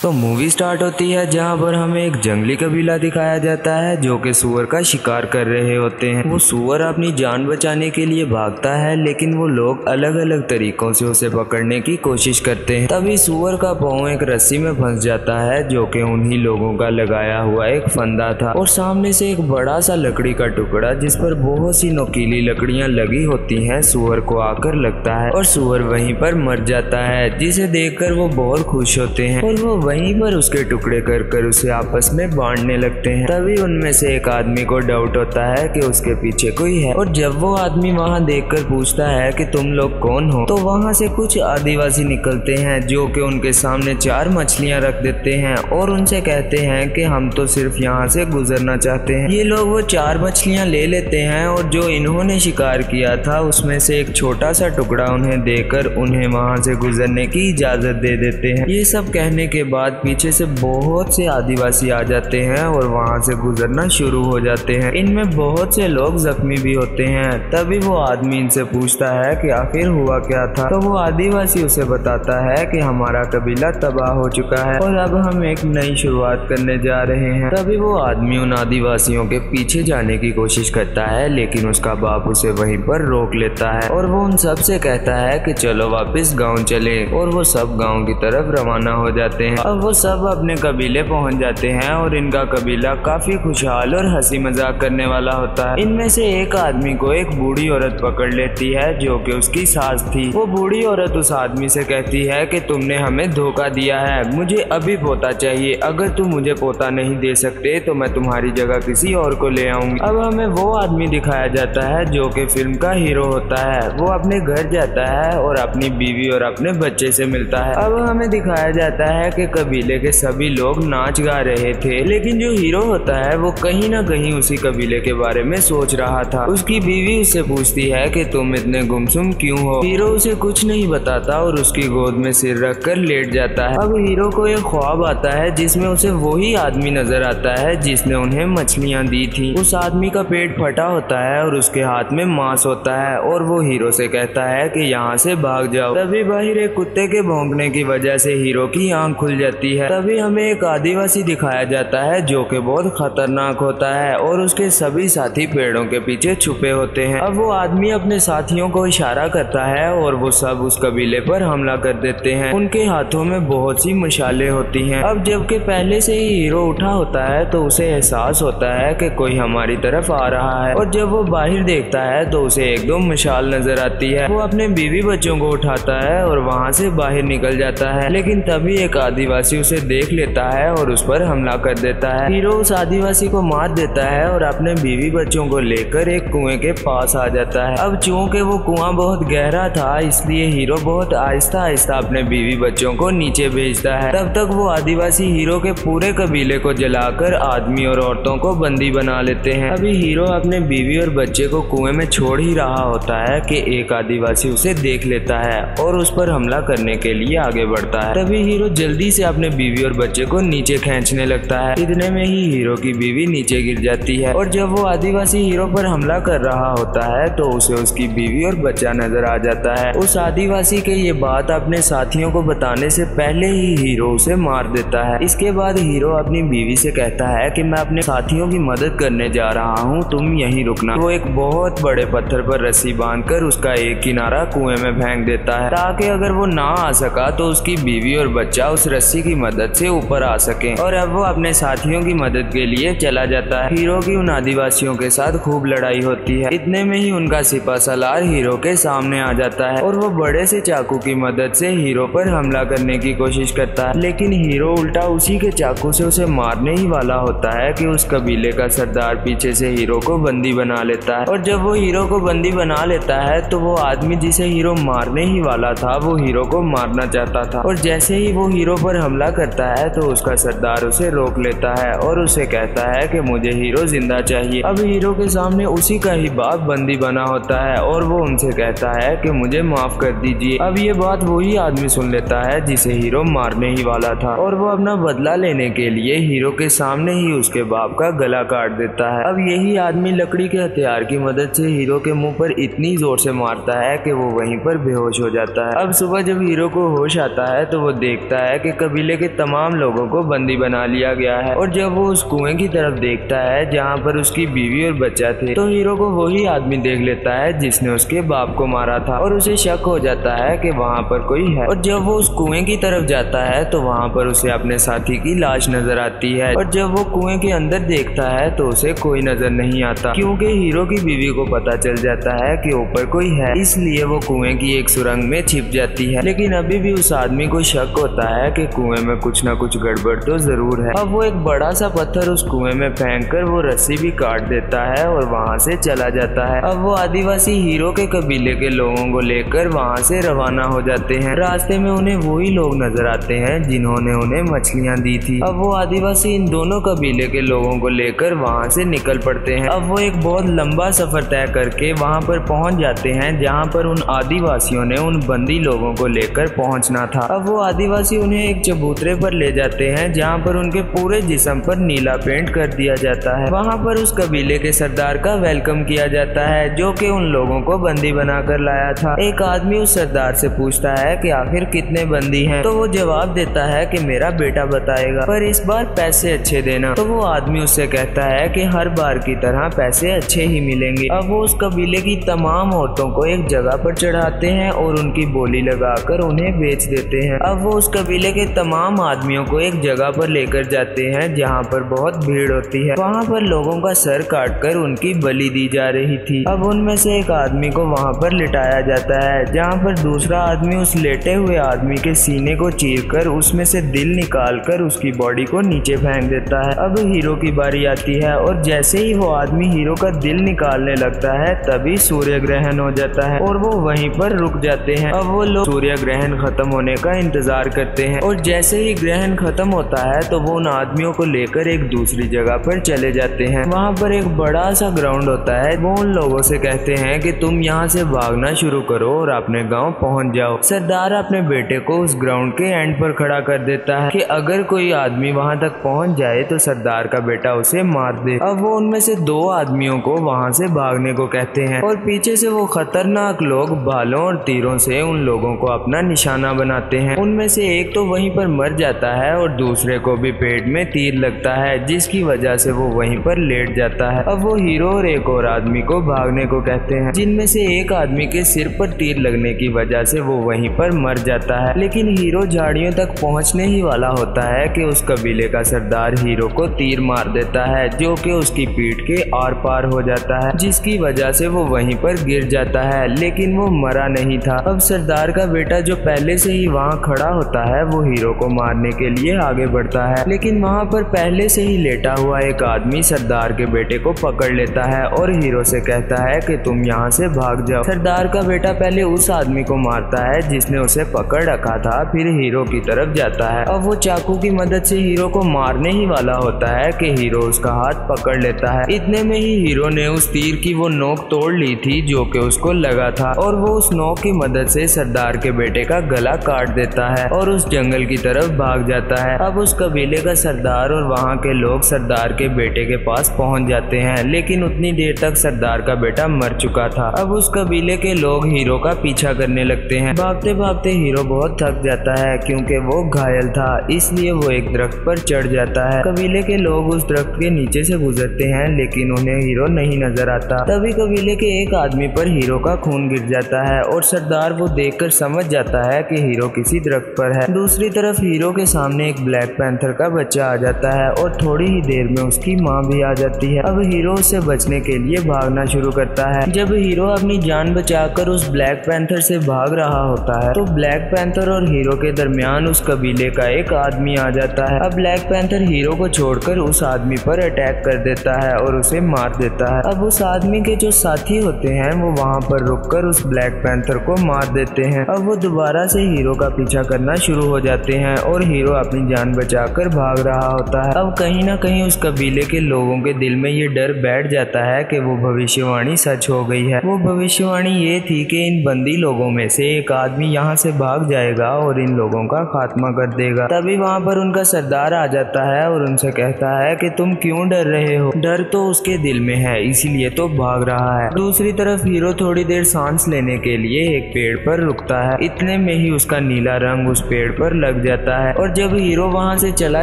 तो movie start होती है जहां पर हमें एक जंगली कबीला दिखाया जाता है जो कि सूअर का शिकार कर रहे होते हैं। वो सूअर अपनी जान बचाने के लिए भागता है, लेकिन वो लोग अलग अलग तरीकों से उसे पकड़ने की कोशिश करते हैं। तभी सूअर का पाँव एक रस्सी में फंस जाता है जो कि उन्हीं लोगों का लगाया हुआ एक फंदा था, और सामने से एक बड़ा सा लकड़ी का टुकड़ा जिस पर बहुत सी नुकीली लकड़ियां लगी होती हैं सूअर को आकर लगता है, और सूअर वहीं पर मर जाता है, जिसे देखकर वो बहुत खुश होते हैं और वो वहीं पर उसके टुकड़े कर उसे आपस में बांटने लगते हैं। तभी उनमें से एक आदमी को डाउट होता है कि उसके पीछे कोई है, और जब वो आदमी वहां देखकर पूछता है कि तुम लोग कौन हो, तो वहां से कुछ आदिवासी निकलते हैं जो कि उनके सामने 4 मछलियां रख देते हैं और उनसे कहते हैं कि हम तो सिर्फ यहाँ से गुजरना चाहते हैं। ये लोग वो 4 मछलियां ले लेते हैं और जो इन्होंने शिकार किया था उसमें से एक छोटा सा टुकड़ा उन्हें देकर उन्हें वहां से गुजरने की इजाजत दे देते हैं। ये सब कहने के बाद पीछे से बहुत से आदिवासी आ जाते हैं और वहां से गुजरना शुरू हो जाते हैं। इनमें बहुत से लोग जख्मी भी होते हैं। तभी वो आदमी इनसे पूछता है कि आखिर हुआ क्या था, तो वो आदिवासी उसे बताता है कि हमारा कबीला तबाह हो चुका है और अब हम एक नई शुरुआत करने जा रहे हैं। तभी वो आदमी उन आदिवासियों के पीछे जाने की कोशिश करता है, लेकिन उसका बाप उसे वहीं पर रोक लेता है और वो उन सब से कहता है कि चलो वापस गाँव चले, और वो सब गाँव की तरफ रवाना हो जाते हैं। अब वो सब अपने कबीले पहुंच जाते हैं और इनका कबीला काफी खुशहाल और हंसी मजाक करने वाला होता है। इनमें से एक आदमी को एक बूढ़ी औरत पकड़ लेती है जो कि उसकी सास थी। वो बूढ़ी औरत उस आदमी से कहती है कि तुमने हमें धोखा दिया है, मुझे अभी पोता चाहिए, अगर तुम मुझे पोता नहीं दे सकते तो मैं तुम्हारी जगह किसी और को ले आऊंगी। अब हमें वो आदमी दिखाया जाता है जो कि फिल्म का हीरो होता है। वो अपने घर जाता है और अपनी बीवी और अपने बच्चे से मिलता है। अब हमें दिखाया जाता है कि कबीले के सभी लोग नाच गा रहे थे, लेकिन जो हीरो होता है वो कहीं ना कहीं उसी कबीले के बारे में सोच रहा था। उसकी बीवी उससे पूछती है कि तुम इतने गुमसुम क्यों हो। हीरो उसे कुछ नहीं बताता और उसकी गोद में सिर रखकर लेट जाता है। अब हीरो को एक ख्वाब आता है जिसमें उसे वही आदमी नजर आता है जिसने उन्हें मछलियां दी थी। उस आदमी का पेट फटा होता है और उसके हाथ में मांस होता है, और वो हीरो से कहता है कि यहाँ से भाग जाओ। तभी बाहर एक कुत्ते के भौंकने की वजह से हीरो की आंख खुल जाती है। तभी हमें एक आदिवासी दिखाया जाता है जो कि बहुत खतरनाक होता है और उसके सभी साथी पेड़ों के पीछे छुपे होते हैं। अब वो आदमी अपने साथियों को इशारा करता है और वो सब उस कबीले पर हमला कर देते हैं। उनके हाथों में बहुत सी मशालें होती हैं। अब जबकि पहले से ही हीरो उठा होता है तो उसे एहसास होता है कि कोई हमारी तरफ आ रहा है, और जब वो बाहर देखता है तो उसे एक 2 मशाल नजर आती है। वो अपने बीवी बच्चों को उठाता है और वहाँ से बाहर निकल जाता है, लेकिन तभी एक आदिवासी उसे देख लेता है और उस पर हमला कर देता है। हीरो उस आदिवासी को मार देता है और अपने बीवी बच्चों को लेकर एक कुएं के पास आ जाता है। अब चूंकि वो कुआं बहुत गहरा था, इसलिए हीरो बहुत आहिस्ता आहिस्ता अपने बीवी बच्चों को नीचे भेजता है। तब तक वो आदिवासी हीरो के पूरे कबीले को जलाकर आदमी और औरतों को बंदी बना लेते हैं। अभी हीरो अपने बीवी और बच्चे को कुएं में छोड़ ही रहा होता है कि एक आदिवासी उसे देख लेता है और उस पर हमला करने के लिए आगे बढ़ता है। तभी हीरो जल्दी से अपने बीवी और बच्चे को नीचे खींचने लगता है। इतने में ही हीरो की बीवी नीचे गिर जाती है, और जब वो आदिवासी हीरो पर हमला कर रहा होता है तो उसे उसकी बीवी और बच्चा नजर आ जाता है। उस आदिवासी के ये बात अपने साथियों को बताने से पहले ही हीरो उसे मार देता है। इसके बाद हीरो अपनी बीवी से कहता है कि मैं अपने साथियों की मदद करने जा रहा हूँ, तुम यहीं रुकना। वो एक बहुत बड़े पत्थर पर रस्सी बांधकर उसका एक किनारा कुएं में फेंक देता है, ताकि अगर वो ना आ सका तो उसकी बीवी और बच्चा उस रस्सी की मदद से ऊपर आ सके। और अब वो अपने साथियों की मदद के लिए चला जाता है। हीरो की उन आदिवासियों के साथ खूब लड़ाई होती है। इतने में ही उनका सिपा सलार हीरो के सामने आ जाता है और वो बड़े से चाकू की मदद से हीरो पर हमला करने की कोशिश करता है, लेकिन हीरो उल्टा उसी के चाकू से उसे मारने ही वाला होता है कि उस कबीले का सरदार पीछे से हीरो को बंदी बना लेता है। और जब वो हीरो को बंदी बना लेता है तो वो आदमी जिसे हीरो मारने ही वाला था वो हीरो को मारना चाहता था, और जैसे ही वो हीरो पर हमला करता है तो उसका सरदार उसे रोक लेता है और उसे कहता है कि मुझे हीरो जिंदा चाहिए। अब हीरो के सामने उसी का ही बाप बंदी बना होता है और वो उनसे कहता है कि मुझे माफ कर दीजिए। अब ये बात वही आदमी सुन लेता है जिसे हीरो मारने ही वाला था, और वो अपना बदला लेने के लिए हीरो के सामने ही उसके बाप का गला काट देता है। अब यही आदमी लकड़ी के हथियार की मदद से हीरो के मुंह पर इतनी जोर से मारता है कि वो वहीं पर बेहोश हो जाता है। अब सुबह जब हीरो को होश आता है तो वो देखता है कि कबीले के तमाम लोगों को बंदी बना लिया गया है। और जब वो उस कुएं की तरफ देखता है जहाँ पर उसकी बीवी और बच्चा थे, तो हीरो को वही आदमी देख लेता है जिसने उसके बाप को मारा था और उसे शक हो जाता है कि वहाँ पर कोई है। और जब वो उस कुएं की तरफ जाता है तो वहाँ पर उसे अपने साथी की लाश नजर आती है। और जब वो कुएं के अंदर देखता है तो उसे कोई नजर नहीं आता, क्योंकि हीरो की बीवी को पता चल जाता है कि ऊपर कोई है, इसलिए वो कुएं की एक सुरंग में छिप जाती है। लेकिन अभी भी उस आदमी को शक होता है कि कुएं में कुछ न कुछ गड़बड़ तो जरूर है। अब वो एक बड़ा सा पत्थर उस कुएं में फेंककर वो रस्सी भी काट देता है और वहाँ से चला जाता है। अब वो आदिवासी हीरो के कबीले के लोगों को लेकर वहाँ से रवाना हो जाते हैं। रास्ते में उन्हें वही लोग नजर आते हैं जिन्होंने उन्हें मछलियाँ दी थी। अब वो आदिवासी इन दोनों कबीले के लोगों को लेकर वहाँ से निकल पड़ते हैं। अब वो एक बहुत लंबा सफर तय करके वहाँ पर पहुँच जाते हैं जहाँ पर उन आदिवासियों ने उन बंदी लोगों को लेकर पहुँचना था। अब वो आदिवासी उन्हें एक चबूतरे पर ले जाते हैं जहाँ पर उनके पूरे जिस्म पर नीला पेंट कर दिया जाता है। वहाँ पर उस कबीले के सरदार का वेलकम किया जाता है जो कि उन लोगों को बंदी बनाकर लाया था। एक आदमी उस सरदार से पूछता है कि आखिर कितने बंदी हैं, तो वो जवाब देता है कि मेरा बेटा बताएगा, पर इस बार पैसे अच्छे देना। तो वो आदमी उससे कहता है कि हर बार की तरह पैसे अच्छे ही मिलेंगे। अब वो उस कबीले की तमाम औरतों को एक जगह पर चढ़ाते हैं और उनकी बोली लगाकर उन्हें बेच देते हैं। अब वो उस कबीले के तमाम आदमियों को एक जगह पर लेकर जाते हैं जहाँ पर बहुत भीड़ होती है। वहाँ पर लोगों का सर काटकर उनकी बलि दी जा रही थी। अब उनमें से एक आदमी को वहाँ पर लिटाया जाता है जहाँ पर दूसरा आदमी उस लेटे हुए आदमी के सीने को चीरकर उसमें से दिल निकालकर उसकी बॉडी को नीचे फेंक देता है। अब हीरो की बारी आती है और जैसे ही वो आदमी हीरो का दिल निकालने लगता है तभी सूर्य ग्रहण हो जाता है और वो वहीं पर रुक जाते हैं। अब वो लोग सूर्य ग्रहण खत्म होने का इंतजार करते हैं और जैसे ही ग्रहण खत्म होता है तो वो उन आदमियों को लेकर एक दूसरी जगह पर चले जाते हैं। वहाँ पर एक बड़ा सा ग्राउंड होता है। वो उन लोगों से कहते हैं कि तुम यहाँ से भागना शुरू करो और अपने गाँव पहुँच जाओ। सरदार अपने बेटे को उस ग्राउंड के एंड पर खड़ा कर देता है कि अगर कोई आदमी वहाँ तक पहुँच जाए तो सरदार का बेटा उसे मार दे। अब वो उनमें से दो आदमियों को वहाँ से भागने को कहते हैं और पीछे से वो खतरनाक लोग भालों और तीरों से उन लोगों को अपना निशाना बनाते हैं। उनमें से एक तो वहीं पर मर जाता है और दूसरे को भी पेट में तीर लगता है जिसकी वजह से वो वहीं पर लेट जाता है। अब वो हीरो और एक और आदमी को भागने को कहते हैं, जिनमें से एक आदमी के सिर पर तीर लगने की वजह से वो वहीं पर मर जाता है। लेकिन हीरो झाड़ियों तक पहुंचने ही वाला होता है कि उस कबीले का सरदार हीरो को तीर मार देता है जो कि उसकी पीठ के आर पार हो जाता है, जिसकी वजह से वो वहीं पर गिर जाता है। लेकिन वो मरा नहीं था। अब सरदार का बेटा जो पहले से ही वहाँ खड़ा होता है वो हीरो को मारने के लिए आगे बढ़ता है, लेकिन वहाँ पर पहले से ही लेटा हुआ एक आदमी सरदार के बेटे को पकड़ लेता है और हीरो से कहता है कि तुम यहाँ से भाग जाओ। सरदार का बेटा पहले उस आदमी को मारता है जिसने उसे पकड़ रखा था, फिर हीरो की तरफ जाता है। अब वो चाकू की मदद से हीरो को मारने ही वाला होता है कि हीरो उसका हाथ पकड़ लेता है। इतने में ही हीरो ने उस तीर की वो नोक तोड़ ली थी जो कि उसको लगा था और वो उस नोक की मदद से सरदार के बेटे का गला काट देता है और उस जंगल की तरफ भाग जाता है। अब उस कबीले का सरदार और वहाँ के लोग सरदार के बेटे के पास पहुँच जाते हैं, लेकिन उतनी देर तक सरदार का बेटा मर चुका था। अब उस कबीले के लोग हीरो का पीछा करने लगते हैं। भागते भागते हीरो बहुत थक जाता है क्योंकि वो घायल था, इसलिए वो एक दरख्त पर चढ़ जाता है। कबीले के लोग उस दरख्त के नीचे से गुजरते हैं लेकिन उन्हें हीरो नहीं नजर आता। तभी कबीले के एक आदमी पर हीरो का खून गिर जाता है और सरदार वो देखकर समझ जाता है कि हीरो किसी दरख्त पर है। दूसरी तरफ हीरो के सामने एक ब्लैक पैंथर का बच्चा आ जाता है और थोड़ी ही देर में उसकी माँ भी आ जाती है। अब हीरो उससे बचने के लिए भागना शुरू करता है। जब हीरो अपनी जान बचाकर उस ब्लैक पैंथर से भाग रहा होता है तो ब्लैक पैंथर और हीरो के दरमियान उस कबीले का एक आदमी आ जाता है। अब ब्लैक पैंथर हीरो को छोड़कर उस आदमी पर अटैक कर देता है और उसे मार देता है। अब उस आदमी के जो साथी होते हैं वो वहाँ पर रुककर उस ब्लैक पैंथर को मार देते हैं। अब वो दोबारा से हीरो का पीछा करना शुरू हो जाते हैं और हीरो अपनी जान बचाकर भाग रहा होता है। अब कहीं ना कहीं उस कबीले के लोगों के दिल में ये डर बैठ जाता है कि वो भविष्यवाणी सच हो गई है। वो भविष्यवाणी ये थी कि इन बंदी लोगों में से एक आदमी यहाँ से भाग जाएगा और इन लोगों का खात्मा कर देगा। तभी वहाँ पर उनका सरदार आ जाता है और उनसे कहता है कि तुम क्यों डर रहे हो? डर तो उसके दिल में है इसीलिए तो भाग रहा है। दूसरी तरफ हीरो थोड़ी देर सांस लेने के लिए एक पेड़ पर रुकता है। इतने में ही उसका नीला रंग उस पेड़ पर लग लग जाता है। और जब हीरो वहाँ से चला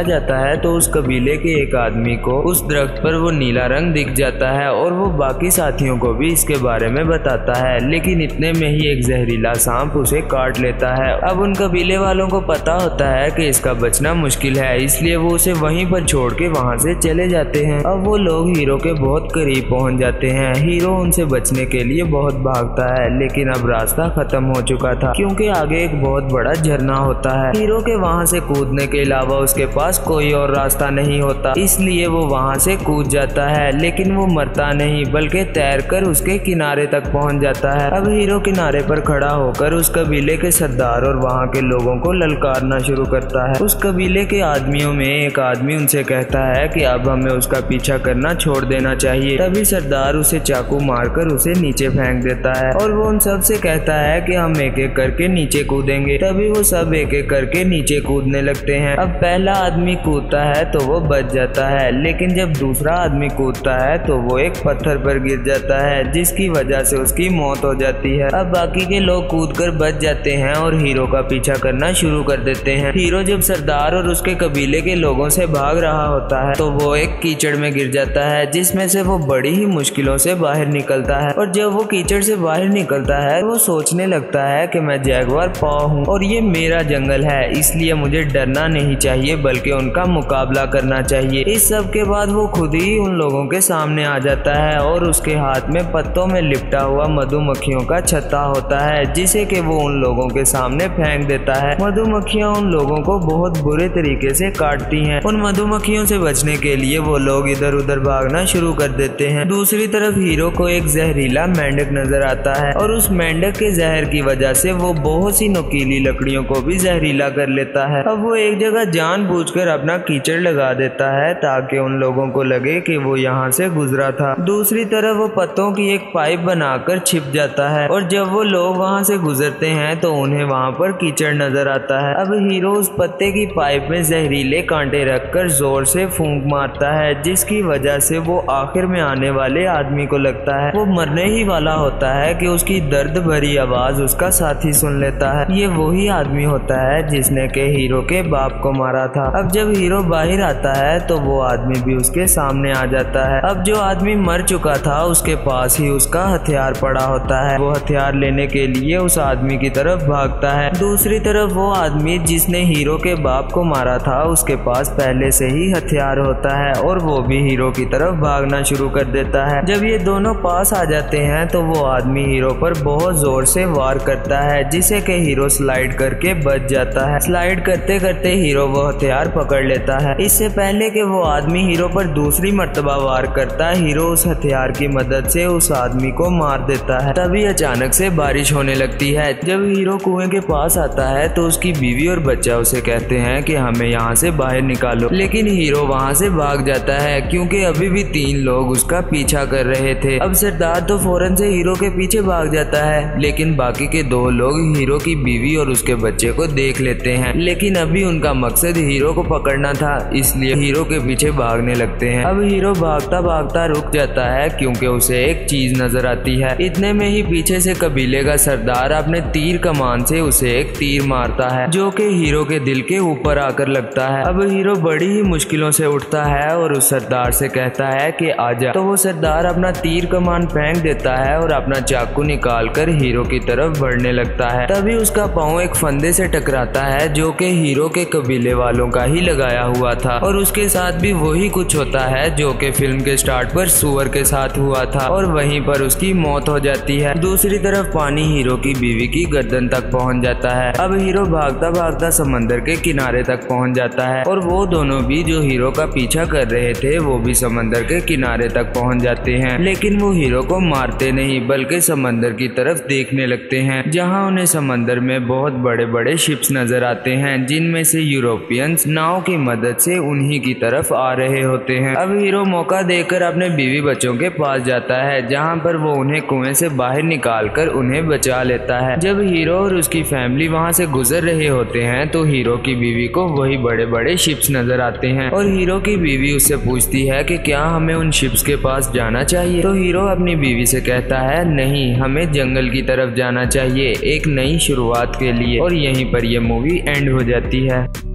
जाता है तो उस कबीले के एक आदमी को उस दरख्त पर वो नीला रंग दिख जाता है और वो बाकी साथियों को भी इसके बारे में बताता है, लेकिन इतने में ही एक जहरीला सांप उसे काट लेता है। अब उन कबीले वालों को पता होता है कि इसका बचना मुश्किल है, इसलिए वो उसे वहीं पर छोड़ के वहाँ से चले जाते हैं। अब वो लोग हीरो के बहुत करीब पहुँच जाते हैं। हीरो उनसे बचने के लिए बहुत भागता है, लेकिन अब रास्ता खत्म हो चुका था क्योंकि आगे एक बहुत बड़ा झरना होता है। हीरो के वहाँ से कूदने के अलावा उसके पास कोई और रास्ता नहीं होता, इसलिए वो वहाँ से कूद जाता है, लेकिन वो मरता नहीं बल्कि तैरकर उसके किनारे तक पहुँच जाता है। अब हीरो किनारे पर खड़ा होकर उस कबीले के सरदार और वहाँ के लोगों को ललकारना शुरू करता है। उस कबीले के आदमियों में एक आदमी उनसे कहता है कि अब हमें उसका पीछा करना छोड़ देना चाहिए। तभी सरदार उसे चाकू मारकर उसे नीचे फेंक देता है और वो उन सब से कहता है कि हम एक एक करके नीचे कूदेंगे। तभी वो सब एक एक करके नीचे कूदने लगते हैं। अब पहला आदमी कूदता है तो वो बच जाता है, लेकिन जब दूसरा आदमी कूदता है तो वो एक पत्थर पर गिर जाता है, जिसकी वजह से उसकी मौत हो जाती है। अब बाकी के लोग कूदकर बच जाते हैं और हीरो का पीछा करना शुरू कर देते हैं। हीरो जब सरदार और उसके कबीले के लोगों से भाग रहा होता है तो वो एक कीचड़ में गिर जाता है, जिसमें से वो बड़ी ही मुश्किलों से बाहर निकलता है। और जब वो कीचड़ से बाहर निकलता है वो सोचने लगता है कि मैं जैगुआर पॉ हूँ और ये मेरा जंगल है, इसलिए मुझे डरना नहीं चाहिए बल्कि उनका मुकाबला करना चाहिए। इस सब के बाद वो खुद ही उन लोगों के सामने आ जाता है और उसके हाथ में पत्तों में लिपटा हुआ मधुमक्खियों का छत्ता होता है, जिसे कि वो उन लोगों के सामने फेंक देता है। मधुमक्खियां उन लोगों को बहुत बुरे तरीके से काटती हैं। उन मधुमक्खियों से बचने के लिए वो लोग इधर उधर भागना शुरू कर देते हैं। दूसरी तरफ हीरो को एक जहरीला मेंढक नजर आता है और उस मेंढक के जहर की वजह से वो बहुत सी नुकीली लकड़ियों को भी जहरीला कर लेता है। अब वो एक जगह जानबूझकर अपना कीचड़ लगा देता है ताकि उन लोगों को लगे कि वो यहाँ से गुजरा था। दूसरी तरफ वो पत्तों की एक पाइप बनाकर छिप जाता है और जब वो लोग वहाँ से गुजरते हैं तो उन्हें वहाँ पर कीचड़ नजर आता है। अब हीरो उस पत्ते की पाइप में जहरीले कांटे रखकर जोर से फूंक मारता है, जिसकी वजह से वो आखिर में आने वाले आदमी को लगता है वो मरने ही वाला होता है कि उसकी दर्द भरी आवाज उसका साथी सुन लेता है। ये वही आदमी होता है जिसने के हीरो के बाप को मारा था। अब जब हीरो बाहर आता है तो वो आदमी भी उसके सामने आ जाता है। अब जो आदमी मर चुका था उसके पास ही उसका हथियार पड़ा होता है। वो हथियार लेने के लिए उस आदमी की तरफ भागता है। दूसरी तरफ वो आदमी जिसने हीरो के बाप को मारा था उसके पास पहले से ही हथियार होता है और वो भी हीरो की तरफ भागना शुरू कर देता है। जब ये दोनों पास आ जाते हैं तो वो आदमी हीरो पर बहुत जोर से वार करता है, जिसे कि हीरो स्लाइड करके बच जाता है। स्लाइड करते करते हीरो वो हथियार पकड़ लेता है। इससे पहले कि वो आदमी हीरो पर दूसरी मर्तबा वार करता है, हीरो उस हथियार की मदद से उस आदमी को मार देता है। तभी अचानक से बारिश होने लगती है। जब हीरो कुएं के पास आता है तो उसकी बीवी और बच्चा उसे कहते हैं कि हमें यहाँ से बाहर निकालो, लेकिन हीरो वहाँ से भाग जाता है क्योंकि अभी भी 3 लोग उसका पीछा कर रहे थे। अब सरदार तो फौरन से हीरो के पीछे भाग जाता है, लेकिन बाकी के 2 लोग हीरो की बीवी और उसके बच्चे को देख लेते हैं, लेकिन अभी उनका मकसद हीरो को पकड़ना था, इसलिए हीरो के पीछे भागने लगते हैं। अब हीरो भागता भागता रुक जाता है क्योंकि उसे एक चीज नजर आती है। इतने में ही पीछे से कबीले का सरदार अपने तीर कमान से उसे एक तीर मारता है जो कि हीरो के दिल के ऊपर आकर लगता है। अब हीरो बड़ी ही मुश्किलों से उठता है और उस सरदार से कहता है कि आजा। तो वो सरदार अपना तीर कमान फेंक देता है और अपना चाकू निकालकर हीरो की तरफ बढ़ने लगता है। तभी उसका पाँव एक फंदे से टकराता है जो कि हीरो के कबीले वालों का ही लगाया हुआ था और उसके साथ भी वही कुछ होता है जो कि फिल्म के स्टार्ट पर सुअर के साथ हुआ था और वहीं पर उसकी मौत हो जाती है। दूसरी तरफ पानी हीरो की बीवी की गर्दन तक पहुंच जाता है। अब हीरो भागता भागता समंदर के किनारे तक पहुंच जाता है और वो दोनों भी जो हीरो का पीछा कर रहे थे वो भी समंदर के किनारे तक पहुंच जाते हैं, लेकिन वो हीरो को मारते नहीं बल्कि समंदर की तरफ देखने लगते हैं, जहां उन्हें समंदर में बहुत बड़े बड़े शिप्स नजर आते हैं जिनमें से यूरोपियंस नाव की मदद से उन्हीं की तरफ आ रहे होते हैं। अब हीरो मौका देकर अपने बीवी बच्चों के पास जाता है जहाँ पर वो उन्हें कुएं से बाहर निकाल कर उन्हें बचा लेता है। जब हीरो और उसकी फैमिली वहाँ से गुजर रहे होते हैं तो हीरो की बीवी को वही बड़े बड़े शिप्स नजर आते हैं और हीरो की बीवी उससे पूछती है कि क्या हमें उन शिप्स के पास जाना चाहिए। तो हीरो अपनी बीवी से कहता है नहीं, हमें जंगल की तरफ जाना चाहिए एक नई शुरुआत के लिए। और यहीं पर यह मूवी एंड हो जाती है।